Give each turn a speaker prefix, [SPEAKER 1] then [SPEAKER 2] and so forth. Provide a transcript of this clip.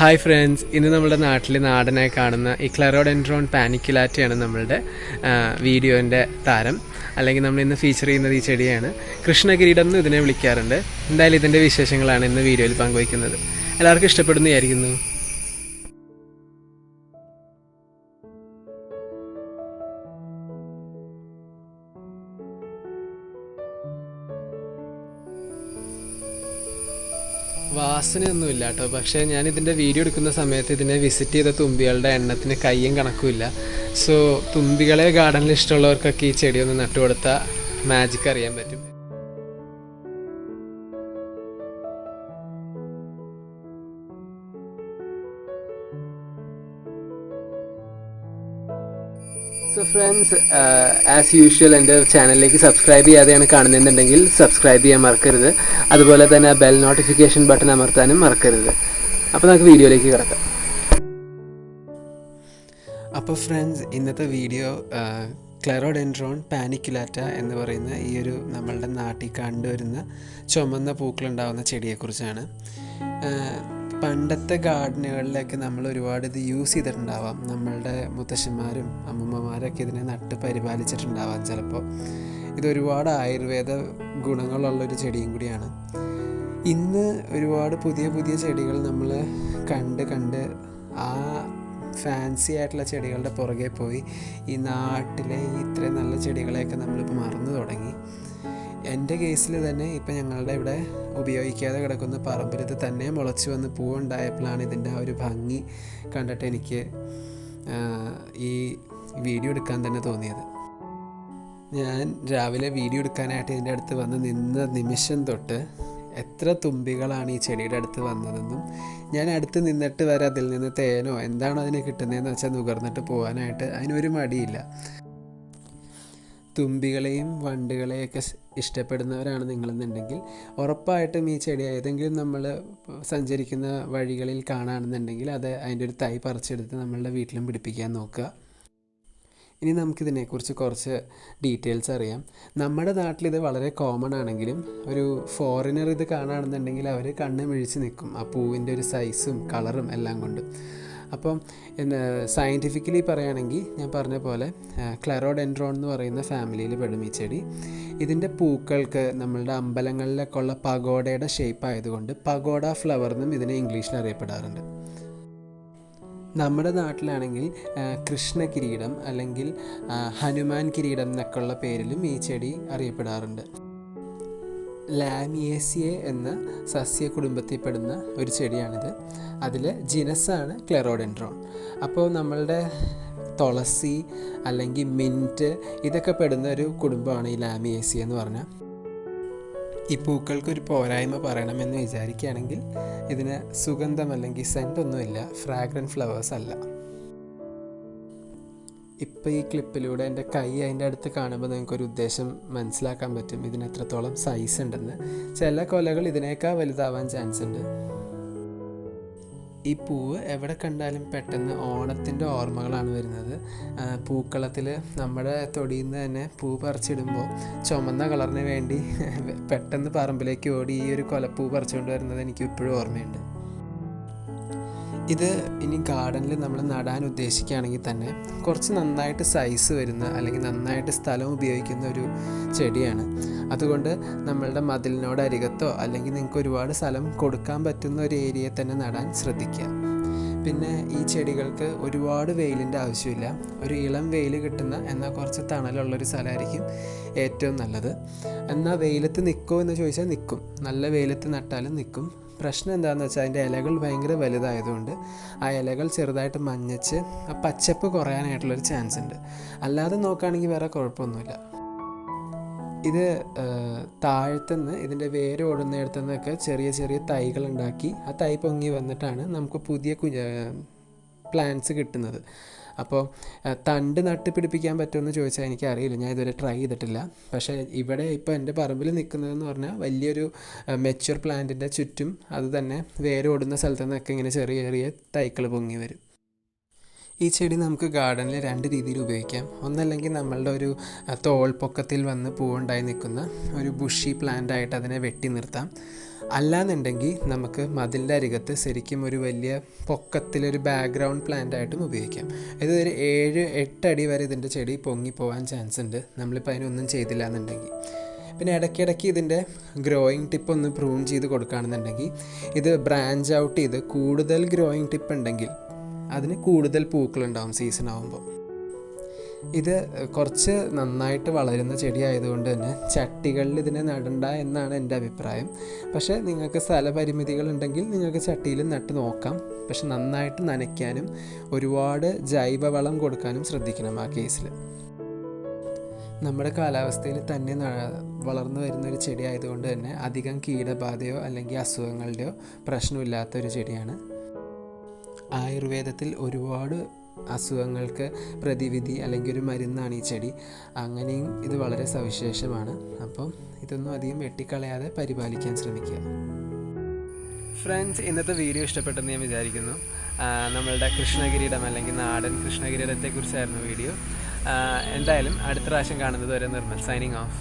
[SPEAKER 1] Hi friends, ഇന്ന് നമ്മുടെ നാട്ടിൽ നാടനായി കാണുന്ന ഈ ക്ലെറോഡെൻഡ്രോൺ പാനിക്കുലാറ്റയാണ് നമ്മളുടെ വീഡിയോൻ്റെ താരം. അല്ലെങ്കിൽ നമ്മൾ ഇന്ന് ഫീച്ചർ ചെയ്യുന്നത് ഈ ചെടിയാണ്. കൃഷ്ണകിരീടം എന്ന് ഇതിനെ വിളിക്കാറുണ്ട്. എന്തായാലും ഇതിൻ്റെ വിശേഷങ്ങളാണ് ഇന്ന് വീഡിയോയിൽ പങ്കുവയ്ക്കുന്നത്. എല്ലാവർക്കും ഇഷ്ടപ്പെടുന്നു വിചാരിക്കുന്നു. വാസനയൊന്നുമില്ല കേട്ടോ, പക്ഷേ ഞാനിതിൻ്റെ വീഡിയോ എടുക്കുന്ന സമയത്ത് ഇതിനെ വിസിറ്റ് ചെയ്ത തുമ്പികളുടെ എണ്ണത്തിന് കയ്യും കണക്കുമില്ല. സോ തുമ്പികളെ ഗാർഡനിൽ ഇഷ്ടമുള്ളവർക്കൊക്കെ ഈ ചെടി ഒന്ന് നട്ടുകൊടുത്താൽ മാജിക് അറിയാൻ പറ്റും. സോ ഫ്രണ്ട്സ്, ആസ് യൂഷ്വൽ എൻ്റെ ചാനലിലേക്ക് സബ്സ്ക്രൈബ് ചെയ്യാതെയാണ് കാണുന്നതെന്നുണ്ടെങ്കിൽ സബ്സ്ക്രൈബ് ചെയ്യാൻ മറക്കരുത്. അതുപോലെ തന്നെ ബെൽ നോട്ടിഫിക്കേഷൻ ബട്ടൺ അമർത്താനും മറക്കരുത്. അപ്പോൾ നമുക്ക് വീഡിയോയിലേക്ക് കിടക്കാം. അപ്പോൾ ഫ്രണ്ട്സ്, ഇന്നത്തെ വീഡിയോ ക്ലെറോഡെൻഡ്രോൺ പാനിക്കുലാറ്റ എന്ന് പറയുന്ന ഈ ഒരു നമ്മളുടെ നാട്ടിൽ കണ്ടുവരുന്ന ചുമന്ന പൂക്കളുണ്ടാകുന്ന ചെടിയെക്കുറിച്ചാണ്. പണ്ടത്തെ ഗാർഡനുകളിലൊക്കെ നമ്മൾ ഒരുപാട് ഇത് യൂസ് ചെയ്തിട്ടുണ്ടാവാം. നമ്മളുടെ മുത്തശ്ശന്മാരും അമ്മൂമ്മമാരൊക്കെ ഇതിനെ നട്ട് പരിപാലിച്ചിട്ടുണ്ടാവാം. ചിലപ്പോൾ ഇതൊരുപാട് ആയുർവേദ ഗുണങ്ങളുള്ളൊരു ചെടിയും കൂടിയാണ്. ഇന്ന് ഒരുപാട് പുതിയ പുതിയ ചെടികൾ നമ്മൾ കണ്ട് ആ ഫാൻസി ആയിട്ടുള്ള ചെടികളുടെ പുറകെ പോയി ഈ നാട്ടിലെ ഇത്രയും നല്ല ചെടികളെയൊക്കെ നമ്മളിപ്പോൾ മറന്നു തുടങ്ങി. എൻ്റെ കേസിൽ തന്നെ ഇപ്പം ഞങ്ങളുടെ ഇവിടെ ഉപയോഗിക്കാതെ കിടക്കുന്ന പറമ്പിലത് തന്നെ മുളച്ച് വന്ന് പൂവുണ്ടായപ്പോഴാണ് ഇതിൻ്റെ ആ ഒരു ഭംഗി കണ്ടിട്ട് എനിക്ക് ഈ വീഡിയോ എടുക്കാൻ തന്നെ തോന്നിയത്. ഞാൻ രാവിലെ വീഡിയോ എടുക്കാനായിട്ട് ഇതിൻ്റെ അടുത്ത് വന്ന് നിന്ന നിമിഷം തൊട്ട് എത്ര തുമ്പികളാണ് ഈ ചെടിയുടെ അടുത്ത് വന്നതെന്നും ഞാൻ അടുത്ത് നിന്നിട്ട് വരെ അതിൽ നിന്ന് തേനോ എന്താണോ അതിന് കിട്ടുന്നതെന്ന് വെച്ചാൽ നുകർന്നിട്ട് പോകാനായിട്ട് അതിനൊരു മടിയില്ല. തുമ്പികളെയും വണ്ടുകളെയൊക്കെ ഇഷ്ടപ്പെടുന്നവരാണ് നിങ്ങളെന്നുണ്ടെങ്കിൽ ഉറപ്പായിട്ടും ഈ ചെടി ഏതെങ്കിലും നമ്മൾ സഞ്ചരിക്കുന്ന വഴികളിൽ കാണുകയാണെന്നുണ്ടെങ്കിൽ അത് അതിൻ്റെ ഒരു തൈ പറിച്ചെടുത്ത് നമ്മളുടെ വീട്ടിലും പിടിപ്പിക്കാൻ നോക്കുക. ഇനി നമുക്കിതിനെക്കുറിച്ച് കുറച്ച് ഡീറ്റെയിൽസ് അറിയാം. നമ്മുടെ നാട്ടിലിത് വളരെ കോമൺ ആണെങ്കിലും ഒരു ഫോറിനർ ഇത് കാണുകയാണെന്നുണ്ടെങ്കിൽ അവർ കണ്ണ് മിഴിച്ച് നിൽക്കും ആ പൂവിൻ്റെ ഒരു സൈസും കളറും എല്ലാം കൊണ്ട്. അപ്പം സയൻറ്റിഫിക്കലി പറയുകയാണെങ്കിൽ ഞാൻ പറഞ്ഞ പോലെ ക്ലെറോഡെൻഡ്രോൺ എന്ന് പറയുന്ന ഫാമിലിയിൽ പെടും ഈ ചെടി. ഇതിൻ്റെ പൂക്കൾക്ക് നമ്മളുടെ അമ്പലങ്ങളിലൊക്കെ ഉള്ള പഗോഡയുടെ ഷേപ്പ് ആയതുകൊണ്ട് പഗോഡ ഫ്ലവർ എന്നും ഇതിനെ ഇംഗ്ലീഷിൽ അറിയപ്പെടാറുണ്ട്. നമ്മുടെ നാട്ടിലാണെങ്കിൽ കൃഷ്ണകിരീടം അല്ലെങ്കിൽ ഹനുമാൻ കിരീടം എന്നൊക്കെയുള്ള പേരിലും ഈ ചെടി അറിയപ്പെടാറുണ്ട്. ലാമിയേസിയെ എന്ന സസ്യ കുടുംബത്തിൽപ്പെടുന്ന ഒരു ചെടിയാണിത്. അതിൽ ജിനസാണ് ക്ലെറോഡെൻഡ്രോൺ. അപ്പോൾ നമ്മളുടെ തുളസി അല്ലെങ്കിൽ മിൻറ്റ് ഇതൊക്കെ പെടുന്ന ഒരു കുടുംബമാണ് ഈ ലാമിയേസി എന്ന് പറഞ്ഞാൽ. ഈ പൂക്കൾക്കൊരു പോരായ്മ പറയണമെന്ന് വിചാരിക്കുകയാണെങ്കിൽ ഇതിന് സുഗന്ധം അല്ലെങ്കിൽ സെൻ്റൊന്നുമില്ല, ഫ്രാഗ്രൻറ്റ് ഫ്ലവേഴ്സ് അല്ല. ഇപ്പോൾ ഈ ക്ലിപ്പിലൂടെ എൻ്റെ കൈ അതിൻ്റെ അടുത്ത് കാണുമ്പോൾ നിങ്ങൾക്കൊരു ഉദ്ദേശം മനസ്സിലാക്കാൻ പറ്റും ഇതിന് എത്രത്തോളം സൈസ് ഉണ്ടെന്ന്. ചില കൊലകൾ ഇതിനേക്കാൾ വലുതാവാൻ ചാൻസ് ഉണ്ട്. ഈ പൂവ് എവിടെ കണ്ടാലും പെട്ടെന്ന് ഓണത്തിൻ്റെ ഓർമ്മകളാണ് വരുന്നത്. പൂക്കളത്തിൽ നമ്മുടെ തൊടിയിൽ നിന്ന് തന്നെ പൂ പറിച്ചിടുമ്പോൾ ചുമന്ന കളറിന് വേണ്ടി പെട്ടെന്ന് പറമ്പിലേക്ക് ഓടി ഈ ഒരു കൊലപ്പൂ പറിച്ചുകൊണ്ട് വരുന്നത് എനിക്ക് ഇപ്പോഴും ഓർമ്മയുണ്ട്. ഇത് ഇനി ഗാർഡനിൽ നമ്മൾ നടാൻ ഉദ്ദേശിക്കുകയാണെങ്കിൽ തന്നെ കുറച്ച് നന്നായിട്ട് സൈസ് വരുന്ന അല്ലെങ്കിൽ നന്നായിട്ട് സ്ഥലം ഉപയോഗിക്കുന്ന ഒരു ചെടിയാണ്. അതുകൊണ്ട് നമ്മളുടെ മതിലിനോട് അരികത്തോ അല്ലെങ്കിൽ നിങ്ങൾക്ക് ഒരുപാട് സ്ഥലം കൊടുക്കാൻ പറ്റുന്ന ഒരു ഏരിയയിൽ തന്നെ നടാൻ ശ്രദ്ധിക്കുക. പിന്നെ ഈ ചെടികൾക്ക് ഒരുപാട് വെയിലിൻ്റെ ആവശ്യമില്ല. ഒരു ഇളം വെയിൽ കിട്ടുന്ന എന്നാൽ കുറച്ച് തണലുള്ളൊരു സ്ഥലമായിരിക്കും ഏറ്റവും നല്ലത്. എന്നാൽ വെയിലത്ത് നിൽക്കുമോ എന്ന് ചോദിച്ചാൽ നിൽക്കും. നല്ല വെയിലത്ത് നട്ടാലും നിൽക്കും. പ്രശ്നം എന്താണെന്ന് വെച്ചാൽ അതിൻ്റെ ഇലകൾ ഭയങ്കര വലുതായതുകൊണ്ട് ആ ഇലകൾ ചെറുതായിട്ട് മഞ്ഞച്ച് ആ പച്ചപ്പ് കുറയാനായിട്ടുള്ളൊരു ചാൻസ് ഉണ്ട്. അല്ലാതെ നോക്കുകയാണെങ്കിൽ വേറെ കുഴപ്പമൊന്നുമില്ല. ഇത് താഴത്തുനിന്ന് ഇതിൻ്റെ വേര് ഓടുന്നിടത്തുനിന്നൊക്കെ ചെറിയ ചെറിയ തൈകൾ ഉണ്ടാക്കി ആ തൈ പൊങ്ങി വന്നിട്ടാണ് നമുക്ക് പുതിയ പ്ലാന്റ്സ് കിട്ടുന്നത്. അപ്പോൾ തണ്ട് നട്ട് പിടിപ്പിക്കാൻ പറ്റുമെന്ന് ചോദിച്ചാൽ എനിക്കറിയില്ല, ഞാൻ ഇതുവരെ ട്രൈ ചെയ്തിട്ടില്ല. പക്ഷേ ഇവിടെ ഇപ്പോൾ എൻ്റെ പറമ്പിൽ നിൽക്കുന്നതെന്ന് പറഞ്ഞാൽ വലിയൊരു മെച്യൂർ പ്ലാന്റിൻ്റെ ചുറ്റും അത് തന്നെ വേരോടുന്ന സ്ഥലത്തു നിന്നൊക്കെ ഇങ്ങനെ ചെറിയ ചെറിയ തൈകൾ പൊങ്ങി വരും. ഈ ചെടി നമുക്ക് ഗാർഡനിൽ 2 രീതിയിൽ ഉപയോഗിക്കാം. ഒന്നല്ലെങ്കിൽ നമ്മളുടെ ഒരു തോൾ പൊക്കത്തിൽ വന്ന് പൂവുണ്ടായി നിൽക്കുന്ന ഒരു ബുഷി പ്ലാന്റ് ആയിട്ട് അതിനെ വെട്ടി നിർത്താം. അല്ലാന്നുണ്ടെങ്കിൽ നമുക്ക് മതിലിൻ്റെ അരികത്ത് ശരിക്കും ഒരു വലിയ പൊക്കത്തിലൊരു ബാക്ക്ഗ്രൗണ്ട് പ്ലാന്റ് ആയിട്ടും ഉപയോഗിക്കാം. ഇത് ഒരു 7-8 അടി വരെ ഇതിൻ്റെ ചെടി പൊങ്ങിപ്പോവാൻ ചാൻസ് ഉണ്ട് നമ്മളിപ്പോൾ അതിനൊന്നും ചെയ്തില്ല എന്നുണ്ടെങ്കിൽ. പിന്നെ ഇടയ്ക്കിടയ്ക്ക് ഇതിൻ്റെ ഗ്രോയിങ് ടിപ്പ് ഒന്ന് പ്രൂൺ ചെയ്ത് കൊടുക്കുകയാണെന്നുണ്ടെങ്കിൽ ഇത് ബ്രാഞ്ച് ഔട്ട് ചെയ്ത് കൂടുതൽ ഗ്രോയിങ് ടിപ്പ് ഉണ്ടെങ്കിൽ അതിന് കൂടുതൽ പൂക്കളുണ്ടാവും സീസൺ ആകുമ്പോൾ. ഇത് കുറച്ച് നന്നായിട്ട് വളരുന്ന ചെടി ആയതുകൊണ്ട് തന്നെ ചട്ടികളിൽ ഇതിനെ നടണ്ട എന്നാണ് എൻ്റെ അഭിപ്രായം. പക്ഷേ നിങ്ങൾക്ക് സ്ഥലപരിമിതികളുണ്ടെങ്കിൽ നിങ്ങൾക്ക് ചട്ടിയിൽ നട്ട് നോക്കാം. പക്ഷെ നന്നായിട്ട് നനയ്ക്കാനും ഒരുപാട് ജൈവവളം കൊടുക്കാനും ശ്രദ്ധിക്കണം ആ കേസിൽ. നമ്മുടെ കാലാവസ്ഥയിൽ തന്നെ വളർന്നു വരുന്നൊരു ചെടി ആയതുകൊണ്ട് തന്നെ അധികം കീടബാധയോ അല്ലെങ്കിൽ അസുഖങ്ങളുടെയോ പ്രശ്നമില്ലാത്തൊരു ചെടിയാണ്. ആയുർവേദത്തിൽ ഒരുപാട് അസുഖങ്ങൾക്ക് പ്രതിവിധി അല്ലെങ്കിൽ ഒരു മരുന്നാണ് ഈ ചെടി. അങ്ങനെയും ഇത് വളരെ സവിശേഷമാണ്. അപ്പം ഇതൊന്നും അധികം വെട്ടിക്കളയാതെ പരിപാലിക്കാൻ ശ്രമിക്കുക. ഫ്രണ്ട്സ്, ഇന്നത്തെ വീഡിയോ ഇഷ്ടപ്പെട്ടെന്ന് ഞാൻ വിചാരിക്കുന്നു. നമ്മളുടെ കൃഷ്ണകിരീടം അല്ലെങ്കിൽ നാടൻ കൃഷ്ണകിരീടത്തെക്കുറിച്ചായിരുന്നു വീഡിയോ. എന്തായാലും അടുത്ത പ്രാവശ്യം കാണുന്നത് വരെ നിർമ്മൽ സൈനിങ് ഓഫ്.